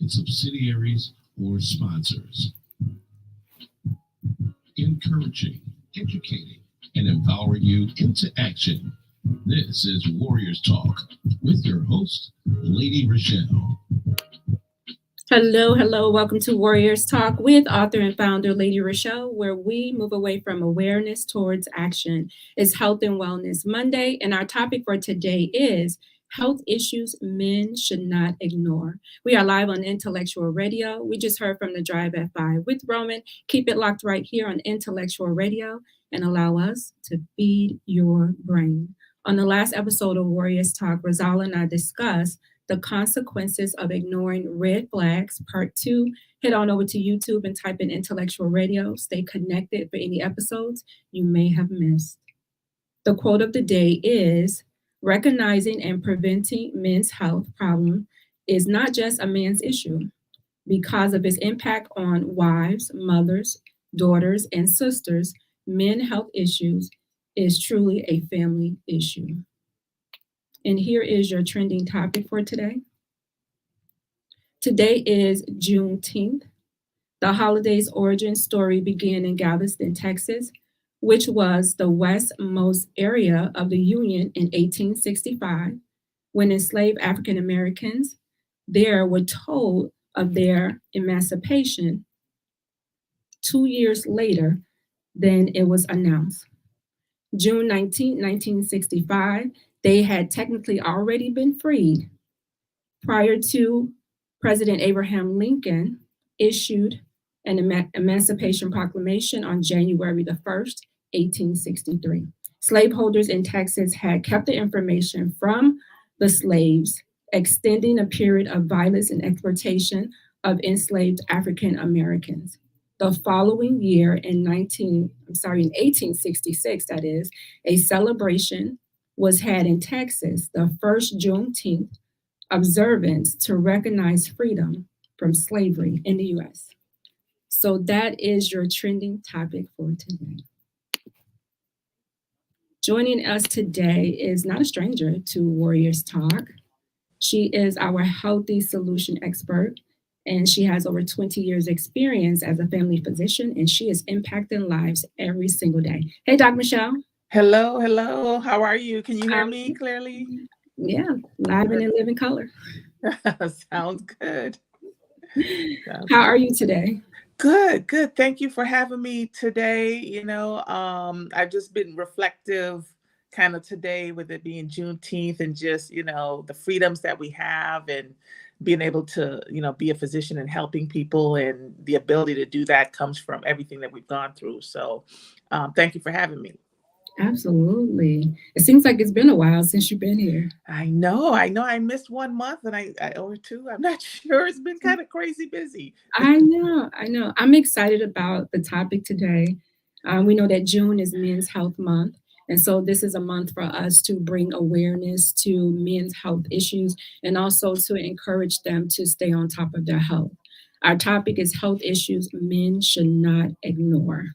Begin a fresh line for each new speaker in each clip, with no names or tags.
subsidiaries, or sponsors. Encouraging, educating, and empowering you into action. This is Warriors Talk with your host, Lady ReShell.
Hello, hello. Welcome to Warriors Talk with author and founder Lady ReShell, where we move away from awareness towards action. It's Health and Wellness Monday, and our topic for today is health issues men should not ignore. We are live on Intellectual Radio. We just heard from the Drive at 5 with Roman. Keep it locked right here on Intellectual Radio and allow us to feed your brain. On the last episode of Warriors Talk, Rosala and I discussed the consequences of ignoring red flags, part 2. Head on over to YouTube and type in Intellectual Radio. Stay connected for any episodes you may have missed. The quote of the day is, recognizing and preventing men's health problem is not just a man's issue. Because of its impact on wives, mothers, daughters, and sisters, men's health issues is truly a family issue. And here is your trending topic for today. Today is Juneteenth. The holiday's origin story began in Galveston, Texas, which was the westmost area of the Union in 1865, when enslaved African Americans there were told of their emancipation 2 years later than it was announced. June 19, 1965, they had technically already been freed prior to President Abraham Lincoln issued an Emancipation Proclamation on January the 1st, 1863. Slaveholders in Texas had kept the information from the slaves, extending a period of violence and exploitation of enslaved African Americans. The following year in 1866, that is, a celebration was had in Texas, the first Juneteenth observance to recognize freedom from slavery in the U.S. So that is your trending topic for today. Joining us today is not a stranger to Warriors Talk. She is our healthy solution expert, and she has over 20 years experience as a family physician, and she is impacting lives every single day. Hey, Doc Michelle.
Hello, hello. How are you? Can you hear me clearly?
Yeah, live and in living color.
Sounds good.
How are you today?
Good, good. Thank you for having me today. I've just been reflective kind of today with it being Juneteenth and just, the freedoms that we have and being able to, be a physician and helping people, and the ability to do that comes from everything that we've gone through. So thank you for having me.
Absolutely. It seems like it's been a while since you've been here.
I know. I missed 1 month and I or 2. I'm not sure. It's been kind of crazy busy.
I know. I'm excited about the topic today. We know that June is Men's Health Month. And so this is a month for us to bring awareness to men's health issues and also to encourage them to stay on top of their health. Our topic is health issues men should not ignore.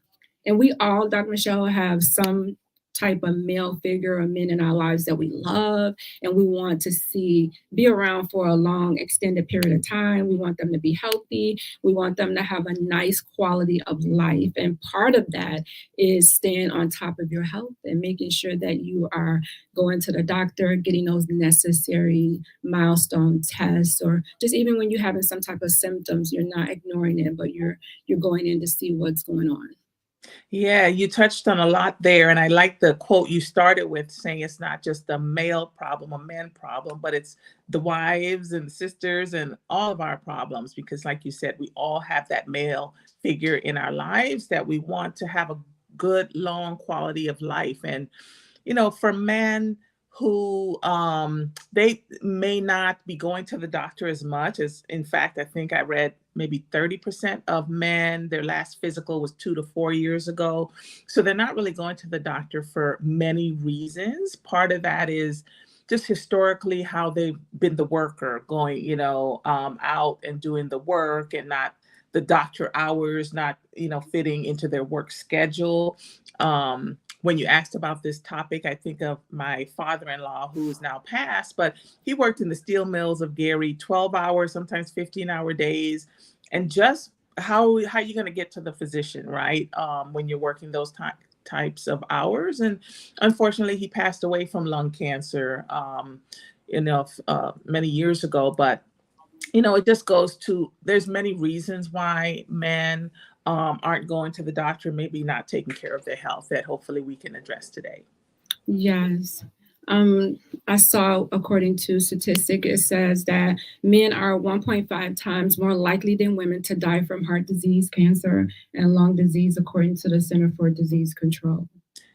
And we all, Dr. Michelle, have some type of male figure or men in our lives that we love and we want to see be around for a long extended period of time. We want them to be healthy. We want them to have a nice quality of life. And part of that is staying on top of your health and making sure that you are going to the doctor, getting those necessary milestone tests, or just even when you're having some type of symptoms, you're not ignoring it, but you're going in to see what's going on.
Yeah, you touched on a lot there. And I like the quote you started with, saying it's not just a male problem, a man problem, but it's the wives and the sisters and all of our problems. Because like you said, we all have that male figure in our lives that we want to have a good, long quality of life. And, for men who they may not be going to the doctor as much as, in fact, I think I read maybe 30% of men, their last physical was 2 to 4 years ago. So they're not really going to the doctor for many reasons. Part of that is just historically how they've been the worker, going, out and doing the work and not the doctor hours, not, fitting into their work schedule. when you asked about this topic, I think of my father-in-law, who is now passed, but he worked in the steel mills of Gary, 12-hour, sometimes 15-hour days. And just how are you going to get to the physician, right? When you're working those types of hours. And unfortunately, he passed away from lung cancer, many years ago. But it just goes to, there's many reasons why men aren't going to the doctor, maybe not taking care of their health, that hopefully we can address today.
Yes. I saw, according to statistic, it says that men are 1.5 times more likely than women to die from heart disease, cancer, and lung disease, according to the Center for Disease Control.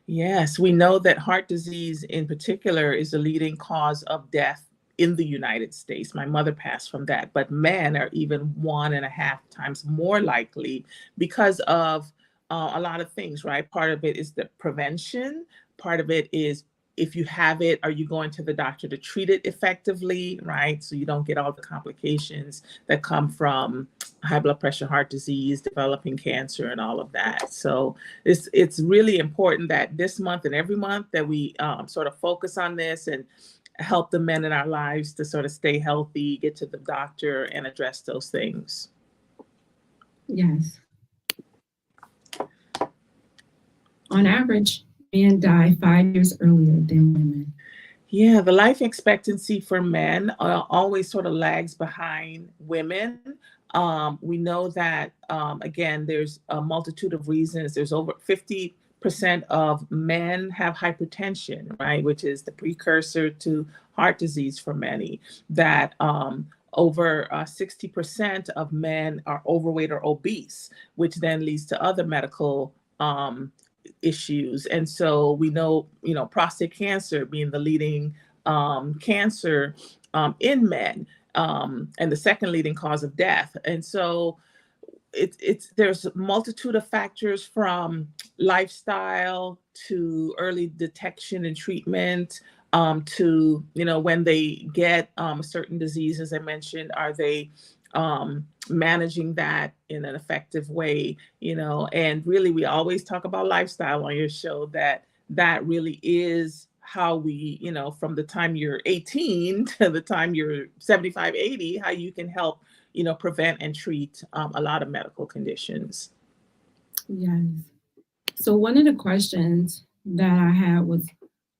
Yes, we know that heart disease in particular is the leading cause of death in the United States. My mother passed from that, but men are even 1.5 times more likely because of a lot of things, right? Part of it is the prevention. Part of it is, if you have it, are you going to the doctor to treat it effectively, right? So you don't get all the complications that come from high blood pressure, heart disease, developing cancer, and all of that. So it's really important that this month and every month that we sort of focus on this and help the men in our lives to sort of stay healthy, get to the doctor, and address those things.
Yes. On average, men die 5 years earlier than women.
Yeah, the life expectancy for men always sort of lags behind women. We know that, again, there's a multitude of reasons. There's over 50% of men have hypertension, right, which is the precursor to heart disease for many. That over 60% of men are overweight or obese, which then leads to other medical issues. And so we know, prostate cancer being the leading cancer in men, and the second leading cause of death. And so there's a multitude of factors, from lifestyle to early detection and treatment, to when they get a certain disease, as I mentioned, are they managing that in an effective way, and really we always talk about lifestyle on your show, that really is how we, from the time you're 18 to the time you're 75, 80, how you can help, prevent and treat a lot of medical conditions.
Yes. So one of the questions that I had was,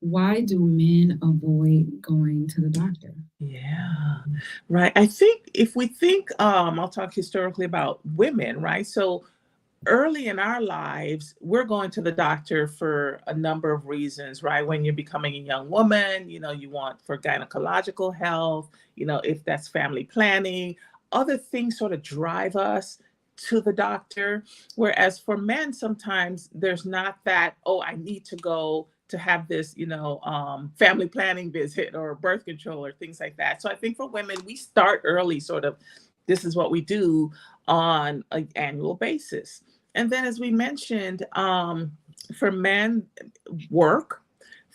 why do men avoid going to the doctor?
Yeah, right. I think if we think, I'll talk historically about women, right? So early in our lives, we're going to the doctor for a number of reasons, right? When you're becoming a young woman, you want for gynecological health, if that's family planning, other things sort of drive us to the doctor. Whereas for men, sometimes there's not that, oh, I need to go to have this, family planning visit or birth control or things like that. So I think for women, we start early, sort of, this is what we do on an annual basis. And then, as we mentioned, for men, work.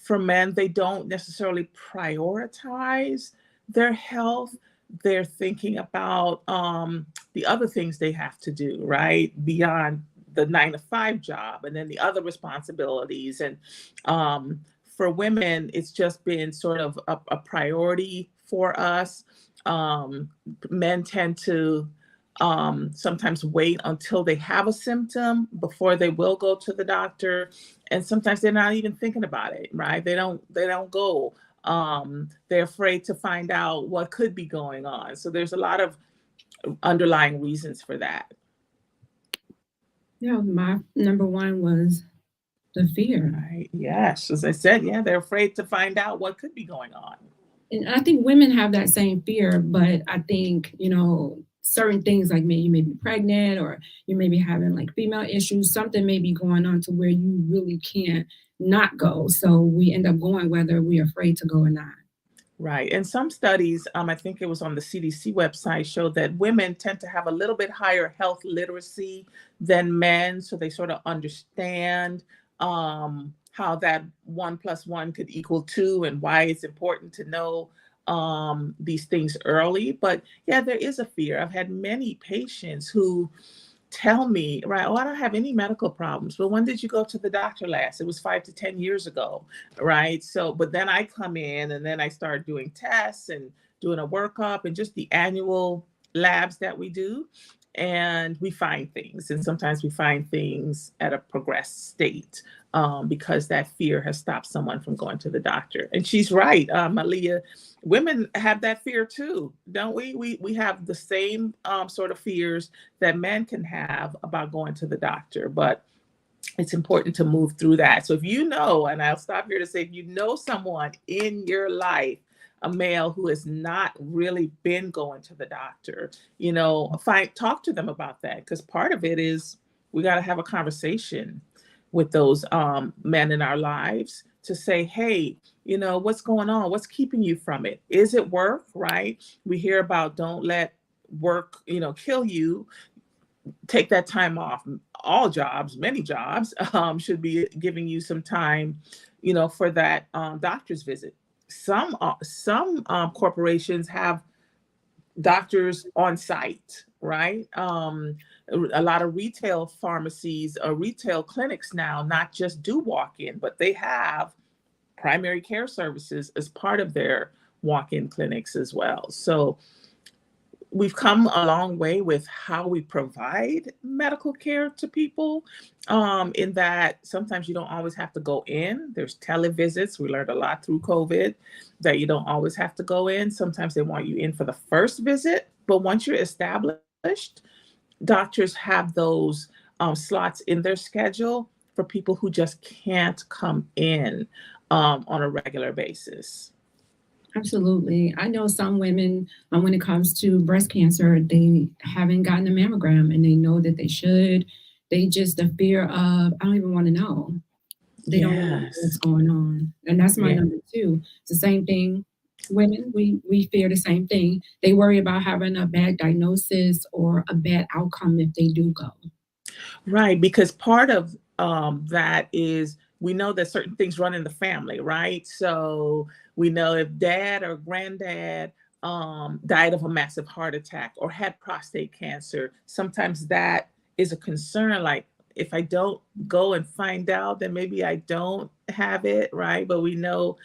For men, they don't necessarily prioritize their health. They're thinking about the other things they have to do, right? Beyond the 9-to-5 job, and then the other responsibilities. And for women, it's just been sort of a priority for us. Men tend to sometimes wait until they have a symptom before they will go to the doctor, and sometimes they're not even thinking about it, right? They don't go. They're afraid to find out what could be going on. So there's a lot of underlying reasons for that.
Yeah, my number one was the fear.
Right. Yes, as I said, they're afraid to find out what could be going on.
And I think women have that same fear, but I think, certain things, like maybe you may be pregnant, or you may be having like female issues, something may be going on to where you really can't not go. So we end up going whether we're afraid to go or not.
Right. And some studies, I think it was on the CDC website, showed that women tend to have a little bit higher health literacy than men. So they sort of understand how that 1 + 1 could equal 2, and why it's important to know these things early. But yeah, there is a fear. I've had many patients who tell me, right, oh, I don't have any medical problems. Well, when did you go to the doctor last? It was 5 to 10 years ago, right? So, but then I come in and then I start doing tests and doing a workup and just the annual labs that we do. And we find things. And sometimes we find things at a progressed state because that fear has stopped someone from going to the doctor. And she's right, Malia. Women have that fear too, don't we? We have the same sort of fears that men can have about going to the doctor, but it's important to move through that. So if you know, and I'll stop here to say, if you know someone in your life, a male who has not really been going to the doctor, talk to them about that, because part of it is we got to have a conversation with those men in our lives to say, hey, what's going on? What's keeping you from it? Is it work, right? We hear about don't let work, kill you. Take that time off. All jobs, many jobs should be giving you some time, for that doctor's visit. Some corporations have doctors on site, right? A lot of retail pharmacies or retail clinics now not just do walk-in, but they have primary care services as part of their walk-in clinics as well. So we've come a long way with how we provide medical care to people, in that sometimes you don't always have to go in. There's televisits. We learned a lot through COVID that you don't always have to go in. Sometimes they want you in for the first visit, but once you're established, doctors have those slots in their schedule for people who just can't come in on a regular basis.
Absolutely. I know some women, when it comes to breast cancer, they haven't gotten a mammogram and they know that they should. They just, the fear of, I don't even want to know. They don't know what's
Yes.
going on. And that's my
Yeah.
number two. It's the same thing. Women, we fear the same thing. They worry about having a bad diagnosis or a bad outcome if they do go.
Right, because part of that is we know that certain things run in the family, right? So we know if dad or granddad died of a massive heart attack or had prostate cancer, sometimes that is a concern. Like, if I don't go and find out, then maybe I don't have it, right? But we know,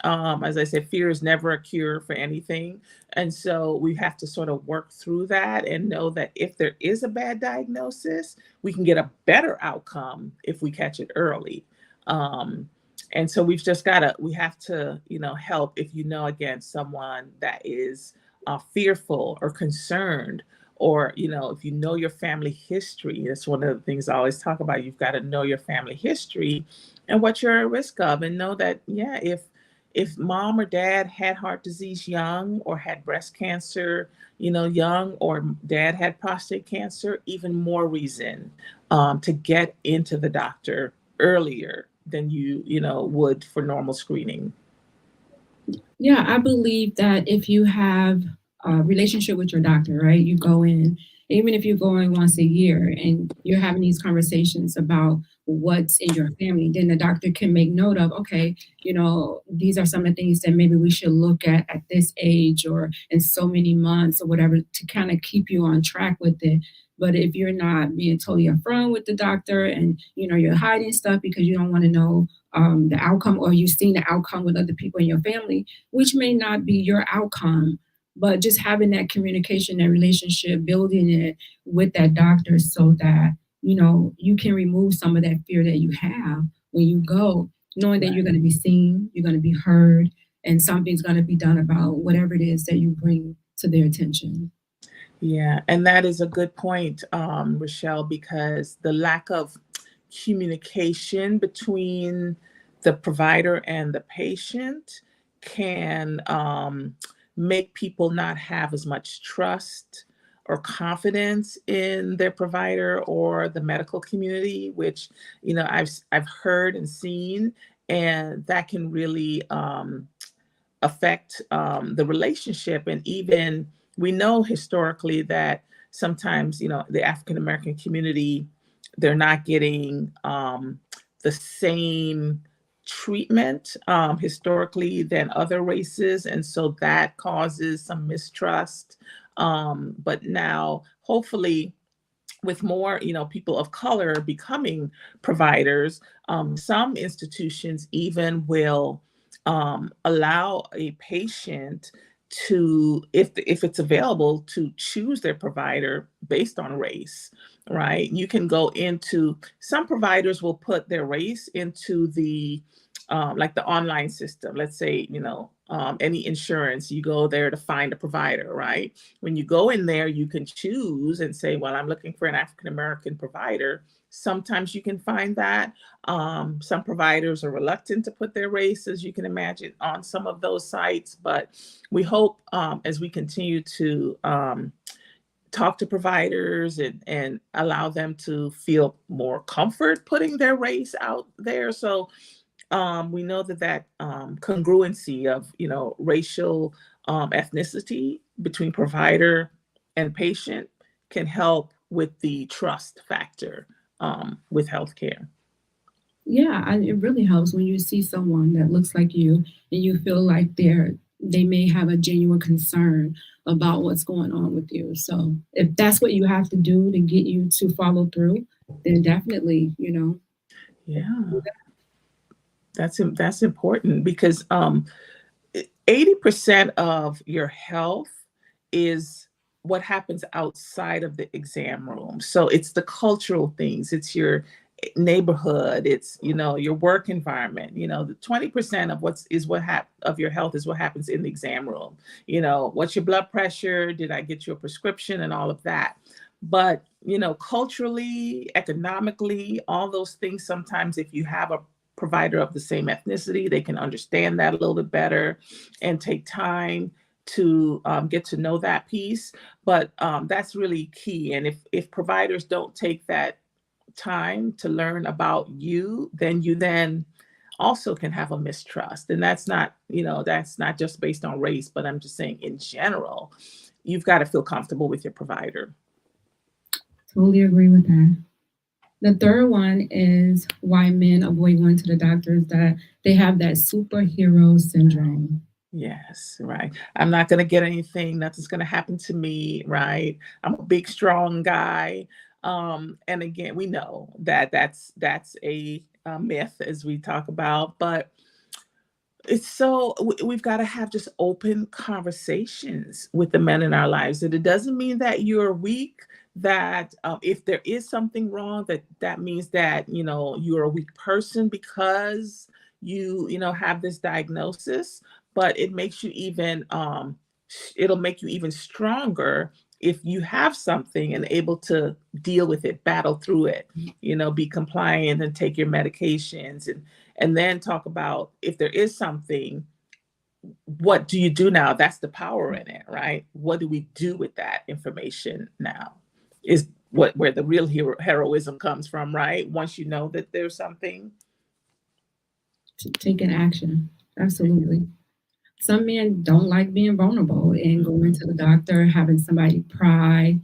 as I said, fear is never a cure for anything. And so we have to sort of work through that and know that if there is a bad diagnosis, we can get a better outcome if we catch it early. And so we have to, help if again, someone that is fearful or concerned, or, if you know your family history. That's one of the things I always talk about. You've got to know your family history and what you're at risk of, and know that, if mom or dad had heart disease young, or had breast cancer, young, or dad had prostate cancer, even more reason to get into the doctor earlier than you would for normal screening.
Yeah, I believe that if you have a relationship with your doctor, right? You go in, even if you're going once a year and you're having these conversations about what's in your family, then the doctor can make note of, okay, these are some of the things that maybe we should look at this age or in so many months or whatever, to kind of keep you on track with it. But if you're not being totally upfront with the doctor and, you're hiding stuff because you don't want to know the outcome, or you've seen the outcome with other people in your family, which may not be your outcome, but just having that communication, that relationship, building it with that doctor so that, you can remove some of that fear that you have when you go, knowing that you're going to be seen, you're going to be heard, and something's going to be done about whatever it is that you bring to their attention.
Yeah, and that is a good point, ReShell, because the lack of communication between the provider and the patient can make people not have as much trust or confidence in their provider or the medical community, which I've heard and seen, and that can really affect the relationship. And even we know historically that sometimes the African American community, they're not getting the same treatment historically than other races, and so that causes some mistrust. But now, hopefully, with more, people of color becoming providers, some institutions even will allow a patient to, if it's available, to choose their provider based on race, right? You can go into, some providers will put their race into the like the online system. Let's say, any insurance, you go there to find a provider, right? When you go in there, you can choose and say, well, I'm looking for an African-American provider. Sometimes you can find that. Some providers are reluctant to put their race, as you can imagine, on some of those sites. But we hope as we continue to talk to providers and allow them to feel more comfort putting their race out there. So we know that congruency of, racial ethnicity between provider and patient can help with the trust factor with healthcare.
Yeah, it really helps when you see someone that looks like you and you feel like they may have a genuine concern about what's going on with you. So if that's what you have to do to get you to follow through, then definitely,
Yeah, that's important, because 80% of your health is what happens outside of the exam room. So it's the cultural things, it's your neighborhood, it's, your work environment. The 20% of of your health is what happens in the exam room. What's your blood pressure? Did I get you a prescription? And all of that. But, culturally, economically, all those things, sometimes if you have a provider of the same ethnicity, they can understand that a little bit better and take time to get to know that piece. But that's really key. And if providers don't take that time to learn about you, then you also can have a mistrust. And that's not just based on race, but I'm just saying in general, you've got to feel comfortable with your provider.
Totally agree with that. The third one is why men avoid going to the doctor, is that they have that superhero syndrome.
Yes, right. I'm not going to get anything. Nothing's going to happen to me, right? I'm a big, strong guy. And again, we know that that's a myth, as we talk about, but we've got to have just open conversations with the men in our lives. And it doesn't mean that you're weak, that if there is something wrong, that means that, you're a weak person because you have this diagnosis, but it makes you even, it'll make you even stronger if you have something and able to deal with it, battle through it, be compliant and take your medications, and then talk about, if there is something, what do you do now? That's the power in it, right? What do we do with that information now? Is where the real heroism comes from, right? Once you know that there's something.
Taking action. Absolutely. Some men don't like being vulnerable and going to the doctor, having somebody pry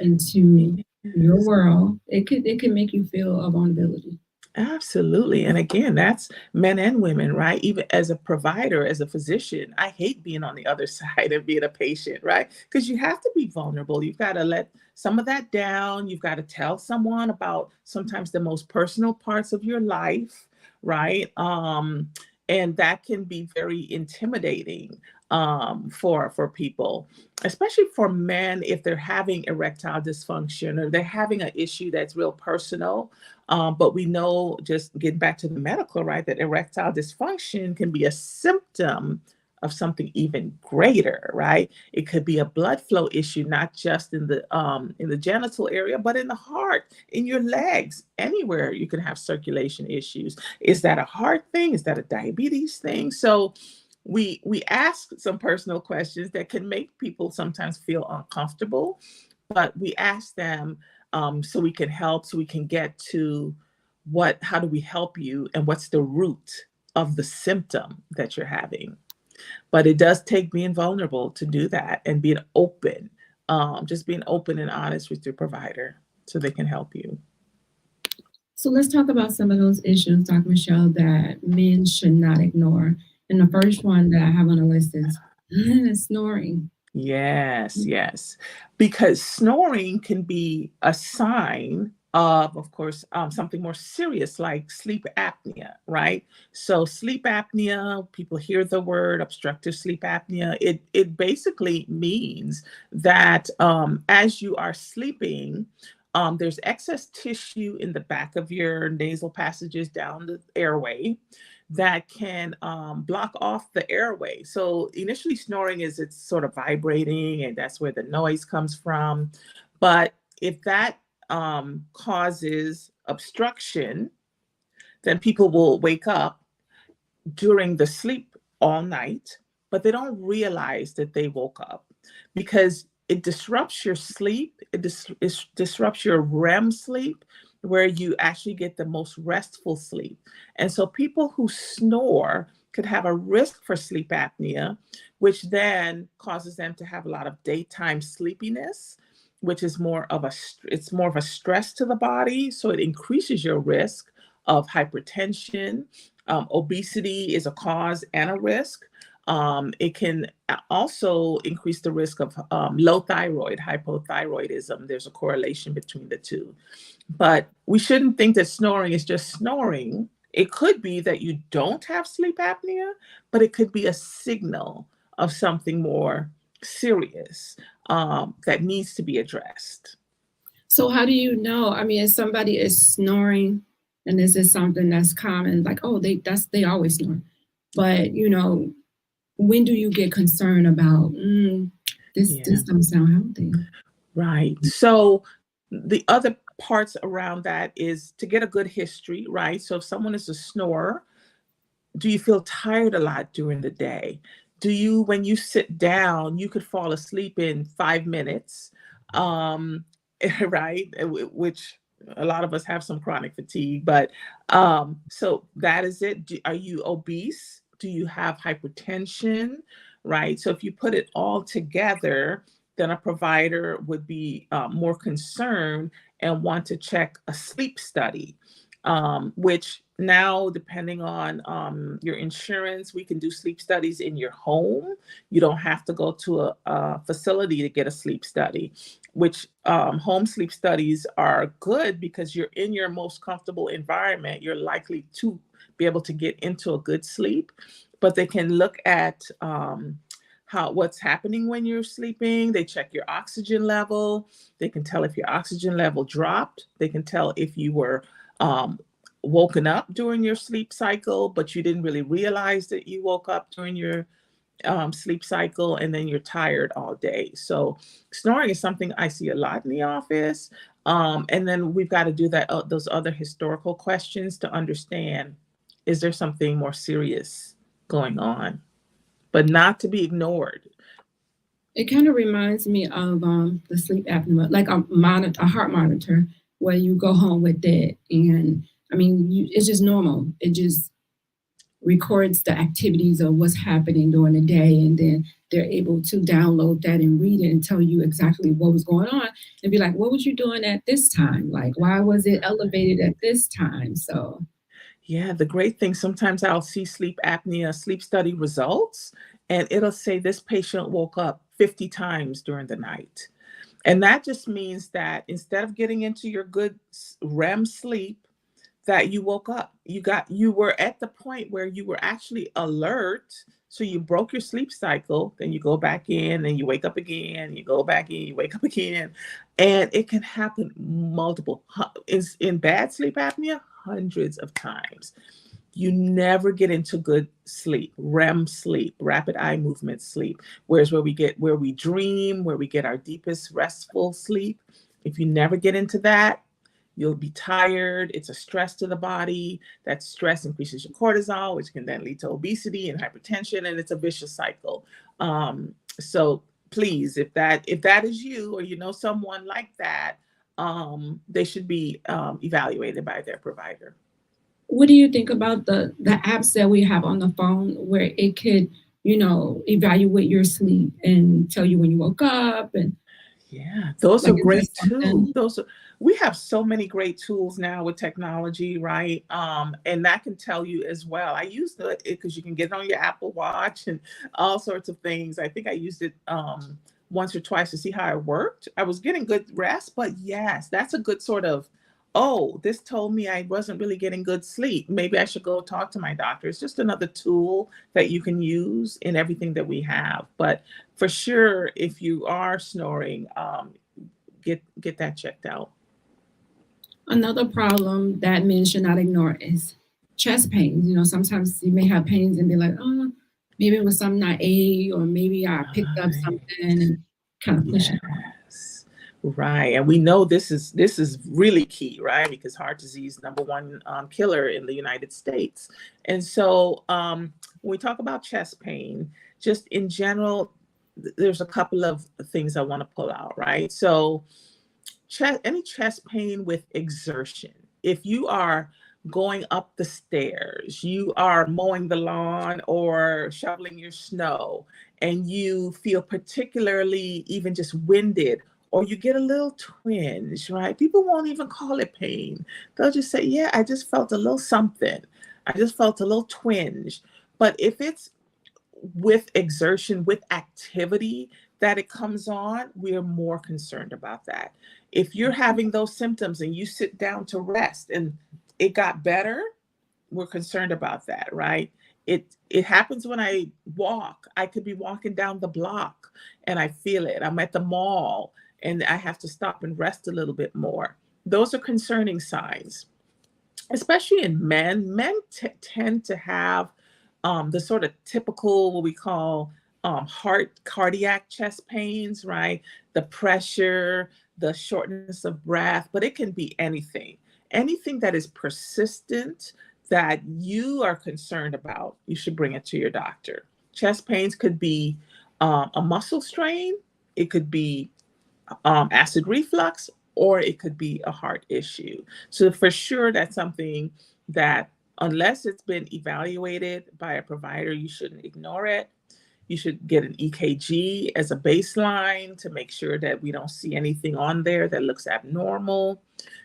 into your world. It could make you feel a vulnerability.
Absolutely. And again, that's men and women, right? Even as a provider, as a physician, I hate being on the other side of being a patient, right? Because you have to be vulnerable. You've got to let some of that down. You've got to tell someone about sometimes the most personal parts of your life, right? And that can be very intimidating for people, especially for men, if they're having erectile dysfunction or they're having an issue that's real personal. But we know, just getting back to the medical, right, that erectile dysfunction can be a symptom of something even greater, right? It could be a blood flow issue, not just in the genital area, but in the heart, in your legs, anywhere you can have circulation issues. Is that a heart thing? Is that a diabetes thing? So we ask some personal questions that can make people sometimes feel uncomfortable, but we ask them so we can help, so we can get to how do we help you, and what's the root of the symptom that you're having. But it does take being vulnerable to do that, and being open, just being open and honest with your provider so they can help you.
So let's talk about some of those issues, Dr. Michelle, that men should not ignore. And the first one that I have on the list is snoring.
Yes, yes. Because snoring can be a sign of course, something more serious like sleep apnea, right? So sleep apnea, people hear the word obstructive sleep apnea. It basically means that as you are sleeping, there's excess tissue in the back of your nasal passages down the airway that can block off the airway. So initially snoring is it's sort of vibrating and that's where the noise comes from. But if that causes obstruction, then people will wake up during the sleep all night, but they don't realize that they woke up because it disrupts your sleep. It disrupts your REM sleep, where you actually get the most restful sleep. And so people who snore could have a risk for sleep apnea, which then causes them to have a lot of daytime sleepiness, which is it's more of a stress to the body. So it increases your risk of hypertension. Obesity is a cause and a risk. It can also increase the risk of low thyroid, hypothyroidism. There's a correlation between the two. But we shouldn't think that snoring is just snoring. It could be that you don't have sleep apnea, but it could be a signal of something more serious that needs to be addressed.
So how do you know? I mean, if somebody is snoring and this is something that's common, like, oh, they always snore. But when do you get concerned about this doesn't sound healthy?
Right. So the other parts around that is to get a good history, right? So if someone is a snorer, do you feel tired a lot during the day? Do you, when you sit down, you could fall asleep in 5 minutes, right? Which a lot of us have some chronic fatigue, but so that is it. Are you obese? Do you have hypertension? Right. So if you put it all together, then a provider would be more concerned and want to check a sleep study, which now, depending on your insurance, we can do sleep studies in your home. You don't have to go to a facility to get a sleep study, which home sleep studies are good because you're in your most comfortable environment. You're likely to be able to get into a good sleep, but they can look at what's happening when you're sleeping. They check your oxygen level. They can tell if your oxygen level dropped. They can tell if you were woken up during your sleep cycle, but you didn't really realize that you woke up during your sleep cycle, and then you're tired all day. So snoring is something I see a lot in the office. And then we've got to do those other historical questions to understand, is there something more serious going on? But not to be ignored.
It kind of reminds me of the sleep apnea, like a heart monitor, where you go home with it, and I mean, it's just normal. It just records the activities of what's happening during the day, and then they're able to download that and read it and tell you exactly what was going on, and be like, what was you doing at this time? Like, why was it elevated at this time? So
yeah, the great thing, sometimes I'll see sleep apnea sleep study results, and it'll say this patient woke up 50 times during the night. And that just means that instead of getting into your good REM sleep, that you woke up. You were at the point where you were actually alert. So you broke your sleep cycle, then you go back in and you wake up again, you go back in, you wake up again. And it can happen multiple, in bad sleep apnea, hundreds of times. You never get into good sleep, REM sleep, rapid eye movement sleep, where we dream, where we get our deepest restful sleep. If you never get into that, you'll be tired. It's a stress to the body. That stress increases your cortisol, which can then lead to obesity and hypertension, and it's a vicious cycle. So please, if that is you, or you know someone like that, they should be evaluated by their provider.
what do you think about the apps that we have on the phone where it could, evaluate your sleep and tell you when you woke up? And
Yeah, those
Like,
are
is that
great too.
something?
We have so many great tools now with technology, right? And that can tell you as well. I use it because you can get it on your Apple Watch and all sorts of things. I think I used it once or twice to see how it worked. I was getting good rest, but yes, that's a good sort of, oh, this told me I wasn't really getting good sleep. Maybe I should go talk to my doctor. It's just another tool that you can use in everything that we have. But for sure, if you are snoring, get that checked out.
Another problem that men should not ignore is chest pains. You know, sometimes you may have pains and be like, oh, maybe it was something I ate, or maybe I picked up
Right.
something and kind of push it off.
Yes. Right. And we know this is really key, right? Because heart disease, number one killer in the United States. And so when we talk about chest pain, just in general, there's a couple of things I want to pull out, right? So any chest pain with exertion. If you are going up the stairs, you are mowing the lawn or shoveling your snow, and you feel particularly even just winded, or you get a little twinge, right? People won't even call it pain. They'll just say, yeah, I just felt a little something. I just felt a little twinge. But if it's with exertion, with activity that it comes on, we are more concerned about that. If you're having those symptoms and you sit down to rest and it got better, we're concerned about that, right? It happens when I walk. I could be walking down the block and I feel it. I'm at the mall and I have to stop and rest a little bit more. Those are concerning signs, especially in men. Men tend to have the sort of typical, what we call cardiac chest pains, right? The pressure, the shortness of breath, but it can be anything. Anything that is persistent that you are concerned about, you should bring it to your doctor. Chest pains could be a muscle strain, it could be acid reflux, or it could be a heart issue. So for sure, that's something that unless it's been evaluated by a provider, you shouldn't ignore it. You should get an EKG as a baseline to make sure that we don't see anything on there that looks abnormal.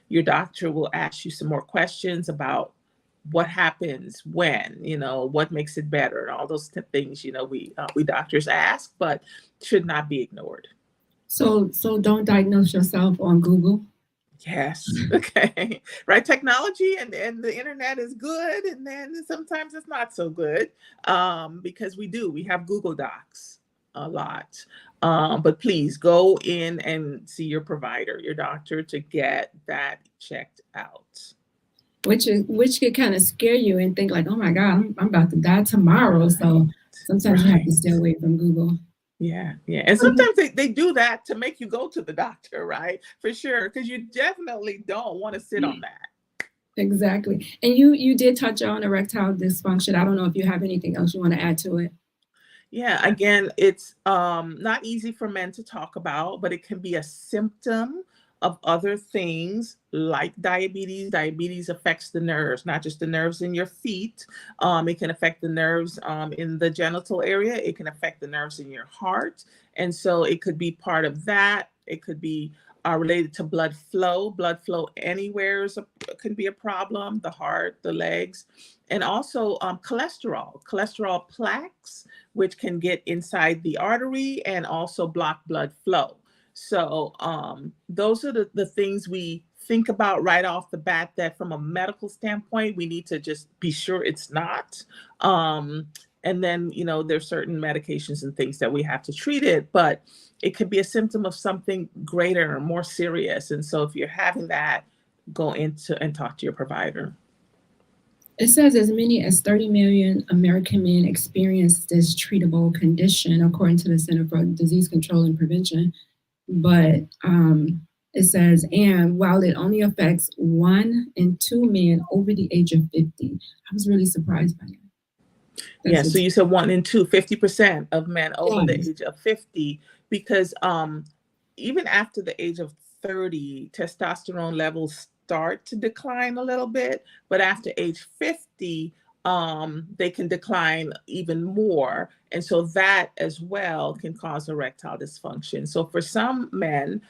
Your doctor will ask you some more questions about what happens when, what makes it better, and all those things, we doctors ask, but should not be ignored.
So don't diagnose yourself on Google.
Yes. Okay. Right. Technology and the internet is good. And then sometimes it's not so good because we have Google Docs a lot. But please go in and see your provider, your doctor, to get that checked out.
Which could kind of scare you and think like, oh my God, I'm about to die tomorrow. So sometimes you have to stay away from Google.
Yeah. And sometimes they do that to make you go to the doctor, right? For sure. Because you definitely don't want to sit on that.
Exactly. And you did touch on erectile dysfunction. I don't know if you have anything else you want to add to it.
Yeah, again, it's not easy for men to talk about, but it can be a symptom of other things like diabetes. Diabetes affects the nerves, not just the nerves in your feet. It can affect the nerves in the genital area. It can affect the nerves in your heart. And so it could be part of that. It could be related to blood flow. Blood flow anywhere can be a problem, the heart, the legs, and also cholesterol plaques, which can get inside the artery and also block blood flow. So those are the things we think about right off the bat that from a medical standpoint, we need to just be sure it's not. And then, there's certain medications and things that we have to treat it, but it could be a symptom of something greater or more serious. And so if you're having that, go into and talk to your provider.
It says as many as 30 million American men experience this treatable condition, according to the Center for Disease Control and Prevention. But it says, and while it only affects 1 in 2 men over the age of 50, I was really surprised by that.
Yeah, so you said 1 in 2, 50% of men over the
Yes.
age of 50, because even after the age of 30, testosterone levels start to decline a little bit, but after age 50, they can decline even more. And so that as well can cause erectile dysfunction. So for some men,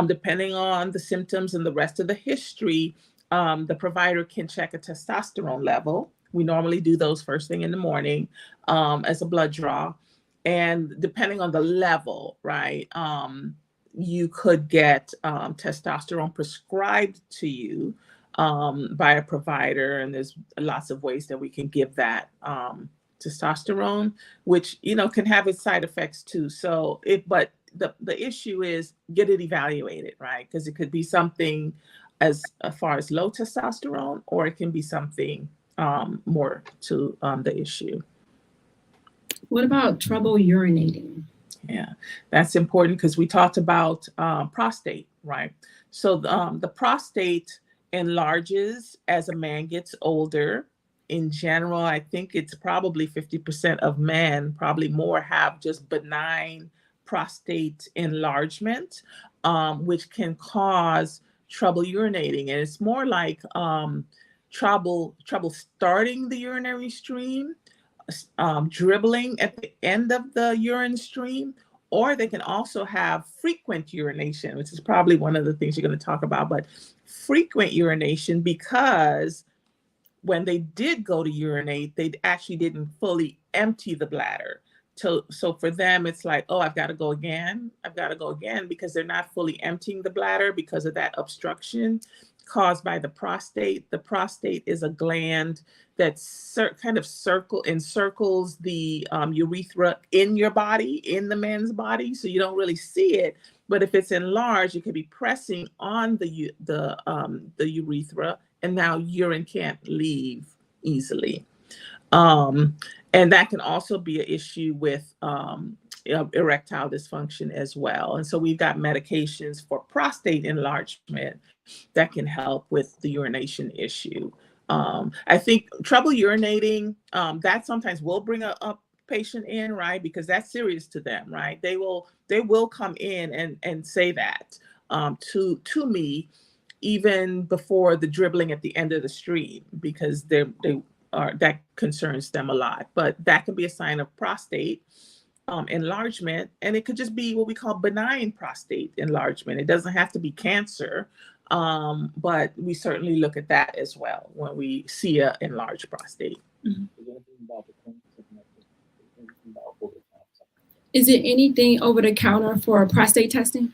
depending on the symptoms and the rest of the history, the provider can check a testosterone level. We normally do those first thing in the morning as a blood draw. And depending on the level, right, you could get testosterone prescribed to you by a provider, and there's lots of ways that we can give that testosterone, which can have its side effects too. So but the issue is get it evaluated, right? Because it could be something as far as low testosterone, or it can be something more to the issue.
What about trouble urinating?
Yeah, that's important because we talked about prostate, right? So the prostate enlarges as a man gets older. In general, I think it's probably 50% of men, probably more, have just benign prostate enlargement, which can cause trouble urinating. And it's more like trouble starting the urinary stream, dribbling at the end of the urine stream, or they can also have frequent urination, which is probably one of the things you're going to talk about, but frequent urination because when they did go to urinate, they actually didn't fully empty the bladder. So for them, it's like, oh, I've got to go again. I've got to go again because they're not fully emptying the bladder because of that obstruction caused by the prostate. The prostate is a gland that kind of encircles the urethra in your body, in the man's body, so you don't really see it. But if it's enlarged, it could be pressing on the urethra, and now urine can't leave easily. And that can also be an issue with erectile dysfunction as well. And so we've got medications for prostate enlargement that can help with the urination issue. I think trouble urinating, that sometimes will bring a patient in, right? Because that's serious to them, right? They will come in and say that to me, even before the dribbling at the end of the stream, because that concerns them a lot. But that can be a sign of prostate enlargement, and it could just be what we call benign prostate enlargement. It doesn't have to be cancer, but we certainly look at that as well when we see an enlarged prostate.
Mm-hmm. Is it anything over the counter for prostate testing?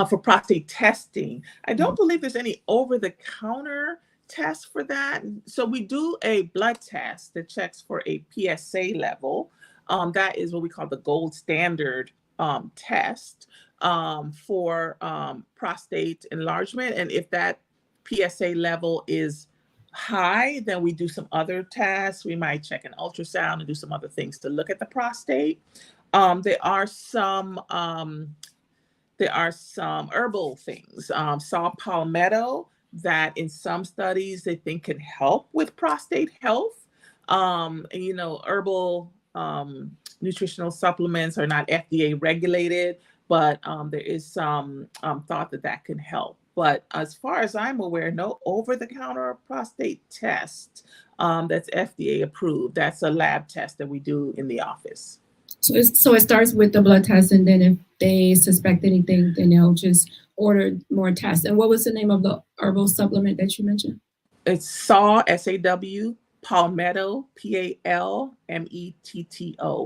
For prostate testing, I don't believe there's any over-the-counter test for that. So we do a blood test that checks for a PSA level. That is what we call the gold standard test for prostate enlargement. And if that PSA level is high, then we do some other tests. We might check an ultrasound and do some other things to look at the prostate. There are some herbal things, saw palmetto, that in some studies they think can help with prostate health. And, herbal nutritional supplements are not FDA regulated, but there is some thought that can help. But as far as I'm aware, no over-the-counter prostate test that's FDA approved. That's a lab test that we do in the office.
So it starts with the blood test, and then if they suspect anything, then they'll just order more tests. And what was the name of the herbal supplement that you mentioned?
It's SAW, S-A-W, palmetto, P-A-L-M-E-T-T-O,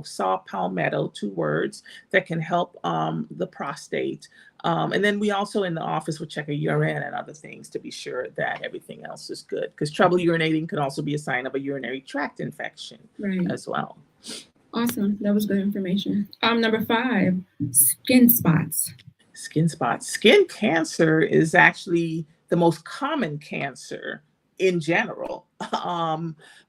saw palmetto, 2 words, that can help the prostate. And then we also in the office would check a urine and other things to be sure that everything else is good, because trouble urinating can also be a sign of a urinary tract infection as well.
Awesome. That was good information. Number 5, skin spots.
Skin spots. Skin cancer is actually the most common cancer in general,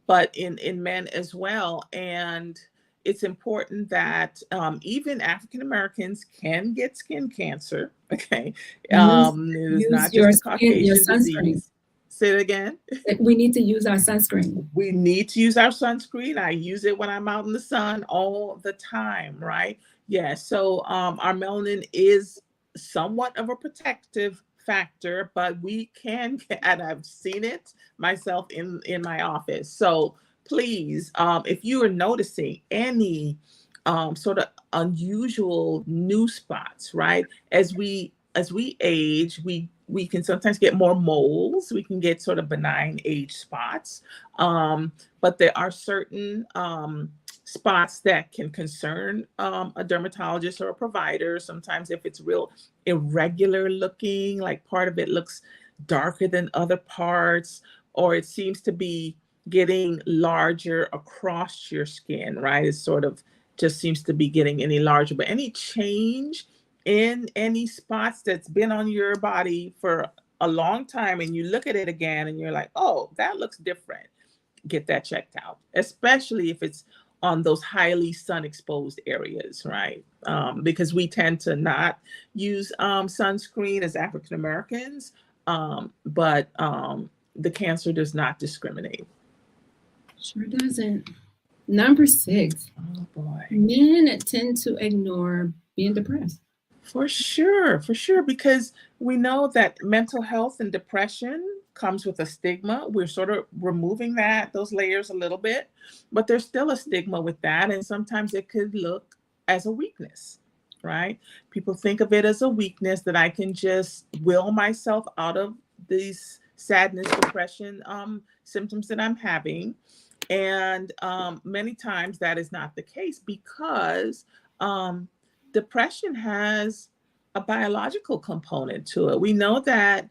but in men as well. And it's important that even African Americans can get skin cancer. Okay, it is not just a Caucasian disease. Say it again.
We need to use our sunscreen.
We need to use our sunscreen. I use it when I'm out in the sun all the time, right? Yeah. So our melanin is somewhat of a protective factor, but we can get, and I've seen it myself in my office. So please, if you are noticing any sort of unusual new spots, right? As we age, we can sometimes get more moles. We can get sort of benign age spots, but there are certain spots that can concern a dermatologist or a provider. Sometimes if it's real irregular looking, like part of it looks darker than other parts, or it seems to be getting larger across your skin, right? It sort of just seems to be getting any larger, but any change in any spots that's been on your body for a long time and you look at it again and you're like, oh, that looks different, get that checked out, especially if it's on those highly sun exposed areas, right? Because we tend to not use sunscreen as African Americans, but the cancer does not discriminate.
Sure doesn't. Number 6.
Oh boy.
Men tend to ignore being depressed.
For sure, because we know that mental health and depression comes with a stigma. We're sort of removing those layers a little bit, but there's still a stigma with that. And sometimes it could look as a weakness, right? People think of it as a weakness that I can just will myself out of these sadness, depression symptoms that I'm having. And many times that is not the case because depression has a biological component to it. We know that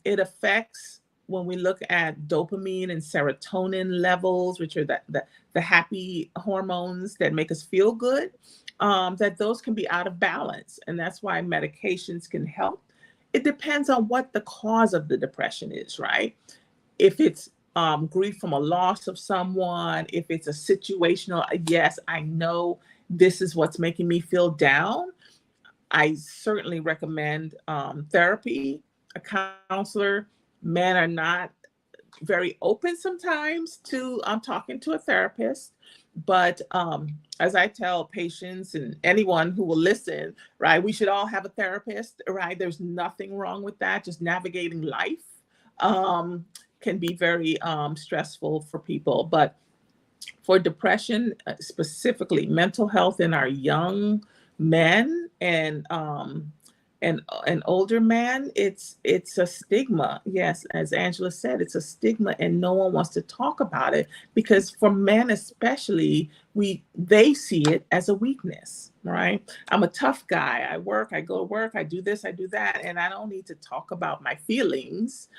it affects, when we look at dopamine and serotonin levels, which are the happy hormones that make us feel good, that those can be out of balance. And that's why medications can help. It depends on what the cause of the depression is, right? If it's grief from a loss of someone, if it's a situational, yes, I know this is what's making me feel down, I certainly recommend therapy, a counselor. Men are not very open sometimes to talking to a therapist, but as I tell patients and anyone who will listen, right, we should all have a therapist, right? There's nothing wrong with that. Just navigating life can be very stressful for people. But for depression, specifically mental health in our young men and older men, it's a stigma. Yes, as Angela said, it's a stigma, and no one wants to talk about it because for men especially, they see it as a weakness, right? I'm a tough guy. I work, I go to work, I do this, I do that, and I don't need to talk about my feelings.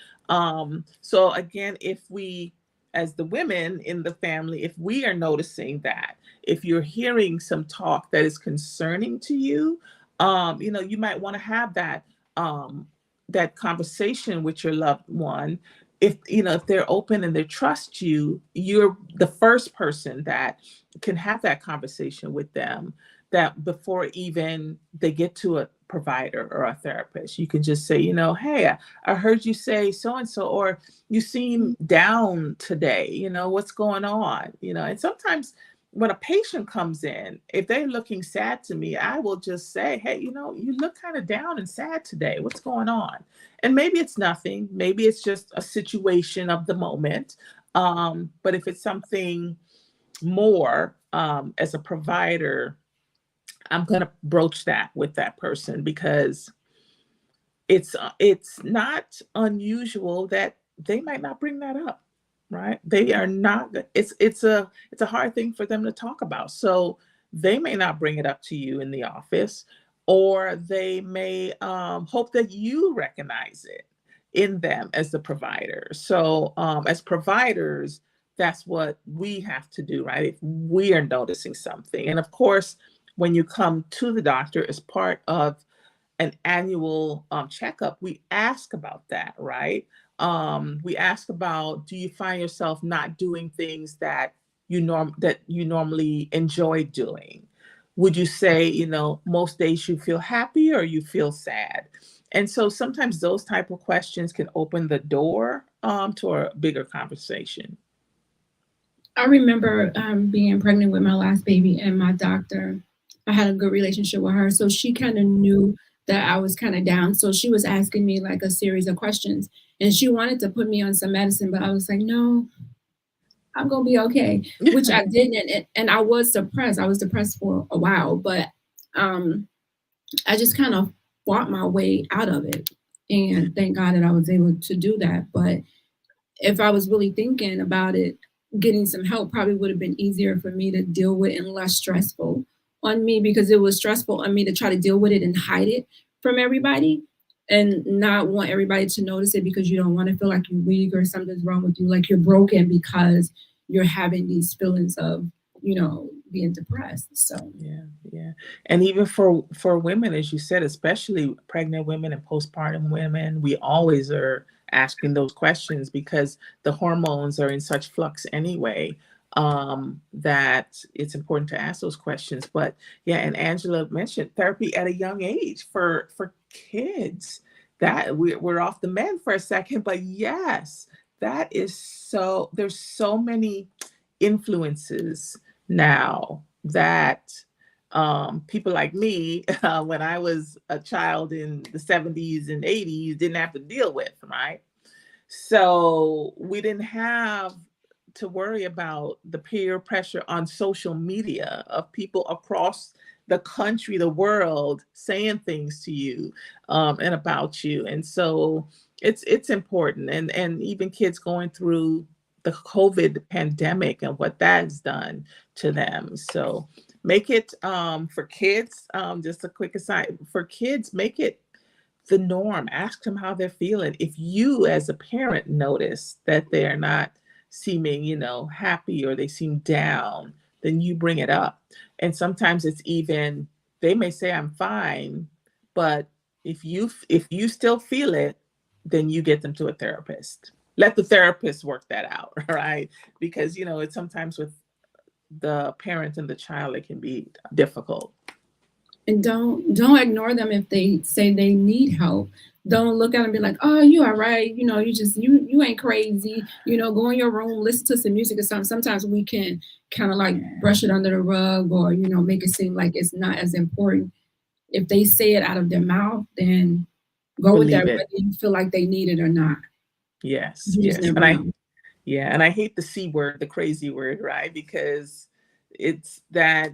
So again, if we, as the women in the family, if we are noticing that, if you're hearing some talk that is concerning to you, you might want to have that conversation with your loved one. If they're open and they trust you, you're the first person that can have that conversation with them, that before even they get to a provider or a therapist, you can just say, hey, I heard you say so-and-so, or you seem down today, what's going on, and sometimes when a patient comes in, if they're looking sad to me, I will just say, hey, you look kind of down and sad today. What's going on? And maybe it's nothing. Maybe it's just a situation of the moment. But if it's something more, as a provider, I'm going to broach that with that person because it's not unusual that they might not bring that up. Right? They are not, it's a hard thing for them to talk about. So they may not bring it up to you in the office, or they may hope that you recognize it in them as the provider. So as providers, that's what we have to do, right? If we are noticing something. And of course, when you come to the doctor as part of an annual checkup, we ask about that, right? We ask about, do you find yourself not doing things that you normally enjoy doing? Would you say, most days you feel happy or you feel sad? And so sometimes those type of questions can open the door to a bigger conversation.
I remember being pregnant with my last baby, and my doctor, I had a good relationship with her. So she kind of knew that I was kind of down. So she was asking me like a series of questions, and she wanted to put me on some medicine, but I was like, no, I'm gonna be okay, which I didn't. And I was depressed. I was depressed for a while, but I just kind of fought my way out of it. And thank God that I was able to do that. But if I was really thinking about it, getting some help probably would have been easier for me to deal with and less stressful on me, because it was stressful on me to try to deal with it and hide it from everybody and not want everybody to notice it, because you don't want to feel like you're weak or something's wrong with you, like you're broken because you're having these feelings of, being depressed. So
yeah. And even for women, as you said, especially pregnant women and postpartum women, we always are asking those questions because the hormones are in such flux anyway, that it's important to ask those questions. But yeah, and Angela mentioned therapy at a young age for kids. That we're off the men for a second, but yes, that is so, there's so many influences now that people like me, when I was a child in the 70s and 80s, didn't have to deal with, right? So we didn't have to worry about the peer pressure on social media of people across the country, the world, saying things to you and about you. And so it's important. And even kids going through the COVID pandemic and what that has done to them. So make it for kids, just a quick aside, for kids, make it the norm. Ask them how they're feeling. If you as a parent notice that they're not seeming, happy, or they seem down, then you bring it up. And sometimes it's even, they may say I'm fine, but if you still feel it, then you get them to a therapist. Let the therapist work that out, right? Because it's sometimes with the parent and the child, it can be difficult.
And don't ignore them if they say they need help. Don't look at them and be like, oh, you all right, you ain't crazy, go in your room, listen to some music or something. Sometimes we can kind of like brush it under the rug, or make it seem like it's not as important. If they say it out of their mouth, then go with that, whether you feel like they need it or not.
Yes,
You
yes.
just never know.
And I hate the C word, the crazy word, right? Because it's that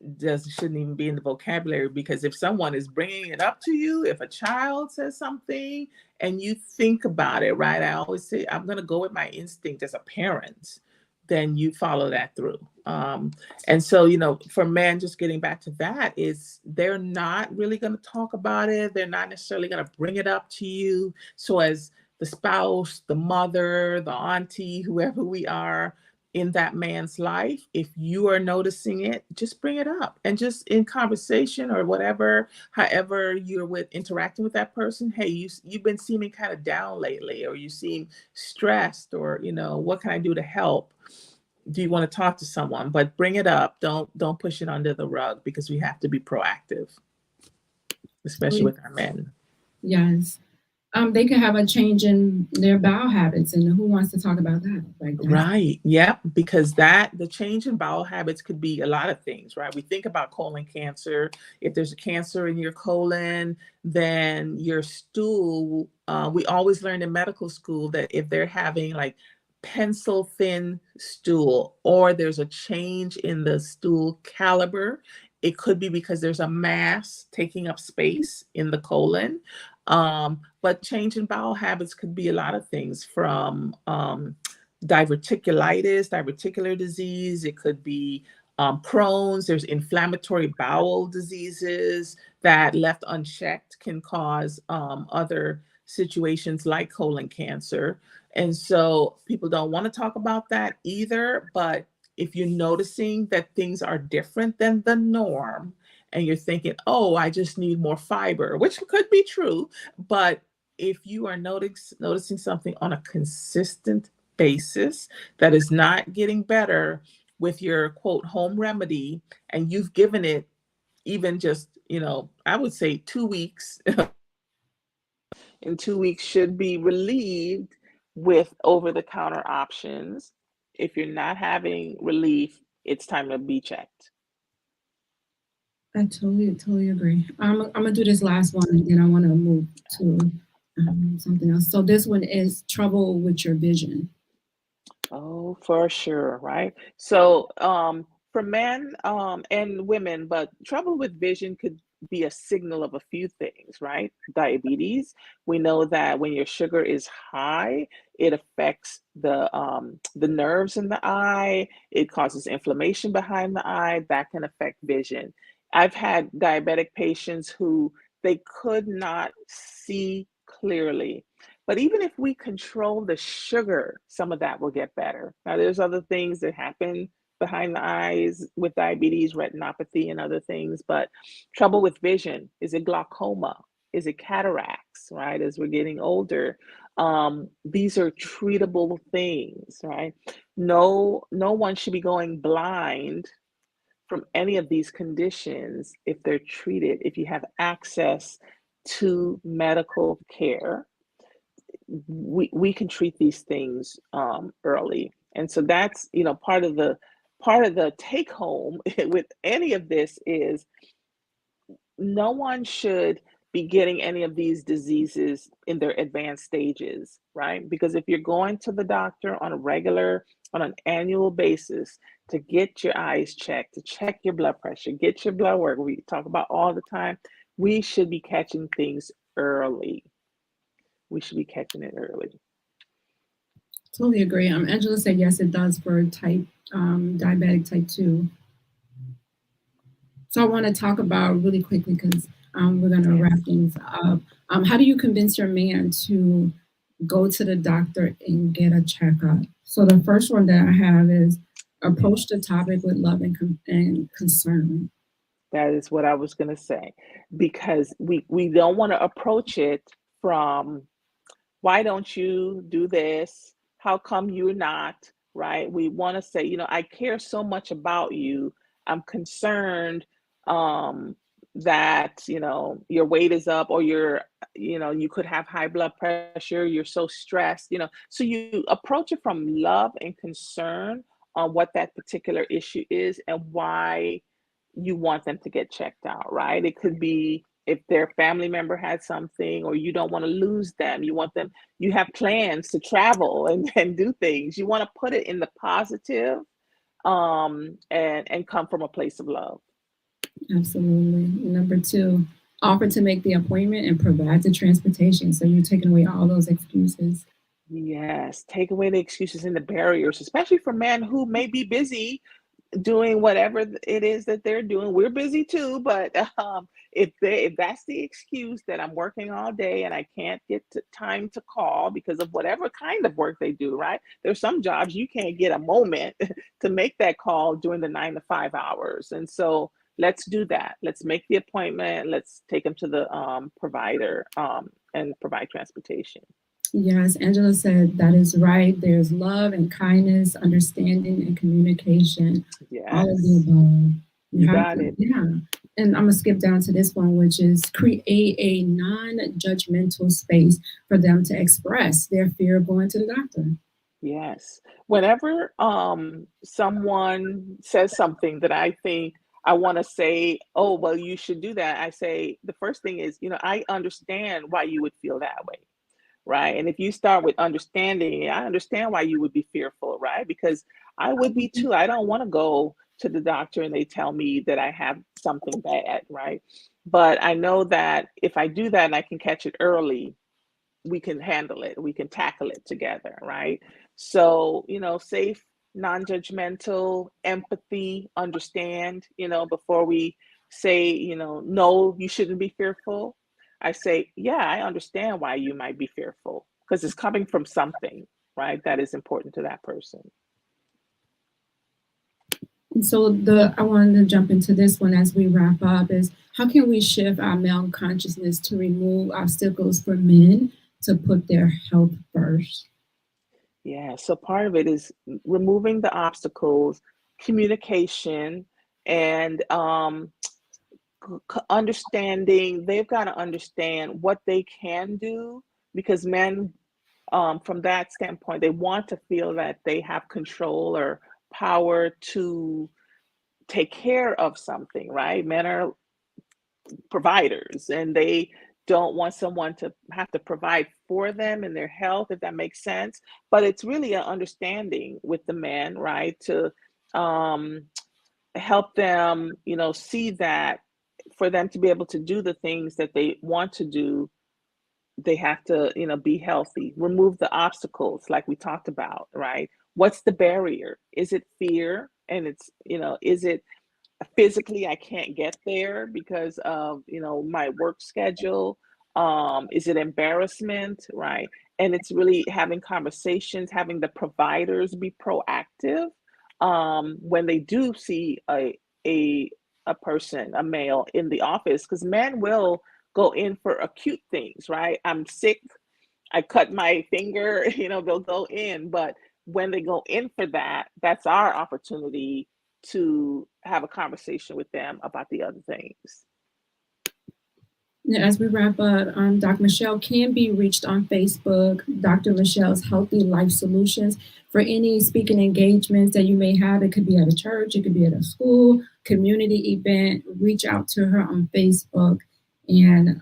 shouldn't even be in the vocabulary. Because if someone is bringing it up to you, if a child says something and you think about it, right? I always say I'm going to go with my instinct as a parent. Then you follow that through. And so, for men, just getting back to that, is they're not really going to talk about it. They're not necessarily going to bring it up to you. So as the spouse, the mother, the auntie, whoever we are in that man's life, if you are noticing it, just bring it up, and just in conversation or whatever, however you're interacting with that person. Hey, you've been seeming kind of down lately, or you seem stressed, or what can I do to help? Do you want to talk to someone? But bring it up. Don't push it under the rug, because we have to be proactive, especially with our men.
Yes. They could have a change in their bowel habits, and who wants to talk about that?
Right. Yep. Because the change in bowel habits could be a lot of things, right? We think about colon cancer. If there's a cancer in your colon, then your stool, we always learned in medical school that if they're having like pencil thin stool, or there's a change in the stool caliber, it could be because there's a mass taking up space in the colon. But change in bowel habits could be a lot of things, from diverticular disease. It could be Crohn's. There's inflammatory bowel diseases that, left unchecked, can cause other situations like colon cancer. And so people don't want to talk about that either. But if you're noticing that things are different than the norm, and you're thinking, oh, I just need more fiber, which could be true. But if you are noticing something on a consistent basis that is not getting better with your quote home remedy, and you've given it even just, I would say 2 weeks, in 2 weeks should be relieved with over-the-counter options. If you're not having relief, it's time to be checked.
I totally agree. I'm gonna do this last one, and then I want to move to something else. So this one is trouble with your vision.
Oh, for sure, right? So, for men, and women, but trouble with vision could be a signal of a few things, right? Diabetes. We know that when your sugar is high, it affects the nerves in the eye. It causes inflammation behind the eye. That can affect vision. I've had diabetic patients who they could not see clearly, but even if we control the sugar, some of that will get better. Now, there's other things that happen behind the eyes with diabetes, retinopathy, and other things, but trouble with vision, is it glaucoma? Is it cataracts, right? As we're getting older, these are treatable things, right? No one should be going blind from any of these conditions if they're treated, if you have access to medical care. We can treat these things early, and so that's part of the take home with any of this is no one should be getting any of these diseases in their advanced stages, right? Because if you're going to the doctor on an annual basis to get your eyes checked, to check your blood pressure, get your blood work, we talk about all the time, we should be catching things early. We should be catching it early.
Totally agree. Angela said yes, it does for type diabetic type 2. So I want to talk about really quickly because we're going to
Yes.
wrap things up. How do you convince your man to go to the doctor and get a checkup? So the first one that I have is approach the topic with love and concern.
That is what I was going to say, because we don't want to approach it from why don't you do this? How come you're not? Right? We want to say, I care so much about you. I'm concerned um, that, your weight is up or you could have high blood pressure. You're so stressed, So you approach it from love and concern on what that particular issue is and why you want them to get checked out, right? It could be if their family member had something or you don't want to lose them, you have plans to travel and do things. You want to put it in the positive, and come from a place of love.
Absolutely. Number two, offer to make the appointment and provide the transportation. So you're taking away all those excuses.
Yes, take away the excuses and the barriers, especially for men who may be busy doing whatever it is that they're doing. We're busy too, but if that's the excuse that I'm working all day and I can't get to time to call because of whatever kind of work they do, right? There's some jobs you can't get a moment to make that call during the 9 to 5 hours, and so let's do that. Let's make the appointment. Let's take them to the provider and provide transportation.
Yes, Angela said that is right. There's love and kindness, understanding and communication, all of the
Yes,
above. You
you
have
got
to,
it.
yeah. And I'm gonna skip down to this one, which is create a non-judgmental space for them to express their fear of going to the doctor.
Yes. Whenever someone says something that I think I want to say, oh, well, you should do that, I say the first thing is, I understand why you would feel that way, right? And if you start with understanding, I understand why you would be fearful, right? Because I would be too. I don't want to go to the doctor and they tell me that I have something bad, right? But I know that if I do that and I can catch it early, we can handle it, we can tackle it together, right? So, safe, non-judgmental, empathy, understand, before we say, no, you shouldn't be fearful. I say, yeah, I understand why you might be fearful because it's coming from something, right? That is important to that person.
And so I wanted to jump into this one as we wrap up is how can we shift our male consciousness to remove obstacles for men to put their health first?
Yeah, so part of it is removing the obstacles, communication, and understanding. They've got to understand what they can do because men, from that standpoint, they want to feel that they have control or power to take care of something, right? Men are providers, and they don't want someone to have to provide for them in their health, if that makes sense. But it's really an understanding with the men, right? To um, help them, see that for them to be able to do the things that they want to do, they have to, be healthy, remove the obstacles like we talked about, right? What's the barrier? Is it fear? And is it physically I can't get there because of, my work schedule? Is it embarrassment, right? And it's really having conversations, having the providers be proactive when they do see a a person, a male in the office, because men will go in for acute things, right? I'm sick, I cut my finger, they'll go in. But when they go in for that, that's our opportunity to have a conversation with them about the other things.
Now, as we wrap up, Dr. Michelle can be reached on Facebook, Dr. Michelle's Healthy Life Solutions. For any speaking engagements that you may have, it could be at a church, it could be at a school, community event, reach out to her on Facebook. And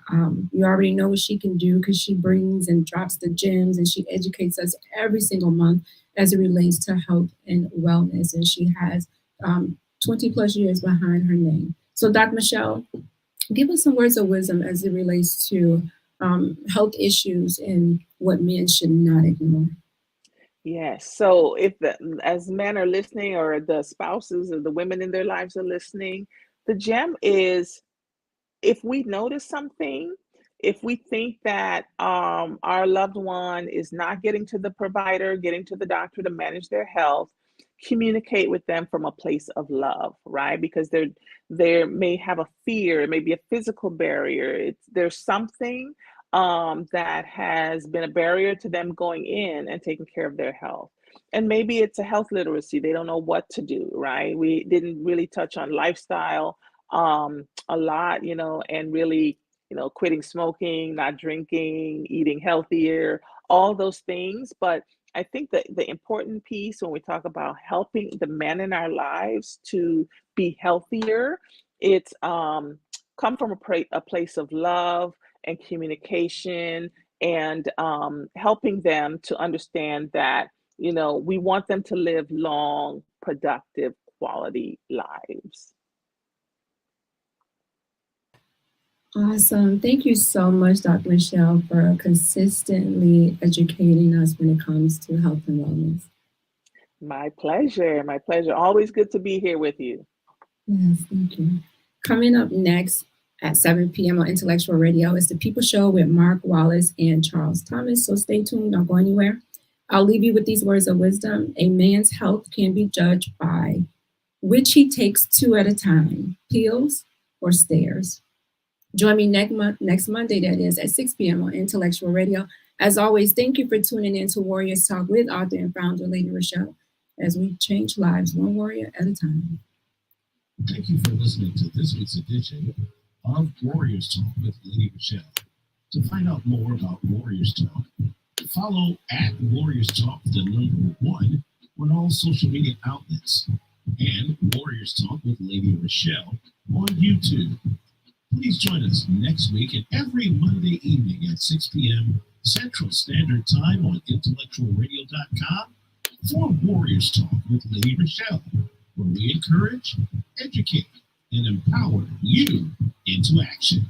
you already know what she can do because she brings and drops the gems and she educates us every single month as it relates to health and wellness. And she has 20 plus years behind her name. So, Dr. Michelle, give us some words of wisdom as it relates to health issues and what men should not ignore.
Yes. So as men are listening, or the spouses or the women in their lives are listening, the gem is, if we notice something, if we think that our loved one is not getting to the provider, getting to the doctor to manage their health, communicate with them from a place of love, right? Because there may have a fear, it may be a physical barrier. There's something that has been a barrier to them going in and taking care of their health. And maybe it's a health literacy. They don't know what to do, right? We didn't really touch on lifestyle a lot, and really, quitting smoking, not drinking, eating healthier, all those things. But I think that the important piece when we talk about helping the men in our lives to be healthier, it's come from a place of love and communication, and helping them to understand that, we want them to live long, productive, quality lives.
Awesome. Thank you so much, Dr. Michelle, for consistently educating us when it comes to health and wellness.
My pleasure. My pleasure. Always good to be here with you.
Yes, thank you. Coming up next at 7 p.m. on Intellectual Radio is The People Show with Mark Wallace and Charles Thomas. So stay tuned. Don't go anywhere. I'll leave you with these words of wisdom. A man's health can be judged by which he takes two at a time, pills or stairs. Join me next Monday, that is, at 6 p.m. on Intellectual Radio. As always, thank you for tuning in to Warriors Talk with author and founder Lady ReShell, as we change lives one warrior at a time.
Thank you for listening to this week's edition of Warriors Talk with Lady ReShell. To find out more about Warriors Talk, follow at Warriors Talk, the number 1, on all social media outlets, and Warriors Talk with Lady ReShell on YouTube. Please join us next week and every Monday evening at 6 p.m. Central Standard Time on intellectualradio.com for Warriors Talk with Lady ReShell, where we encourage, educate, and empower you into action.